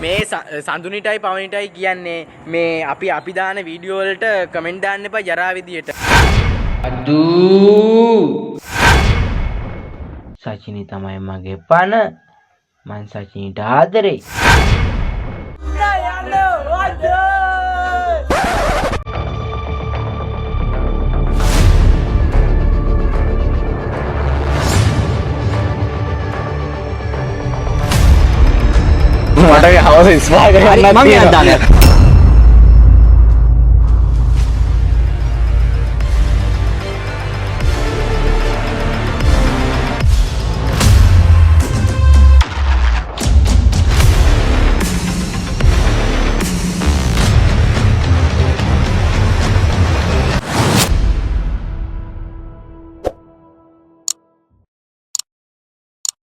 මේ සඳුනිටයි පවනිටයි කියන්නේ මේ අපි දාන වීඩියෝ වලට කමෙන්ට් දාන්න එපා ජරා විදියට. අදූ සචිනි තමයි මගේ පණ. මං සචිනිට ආදරෙයි. මට හවස ඉස්වාග යන්න මම යන්න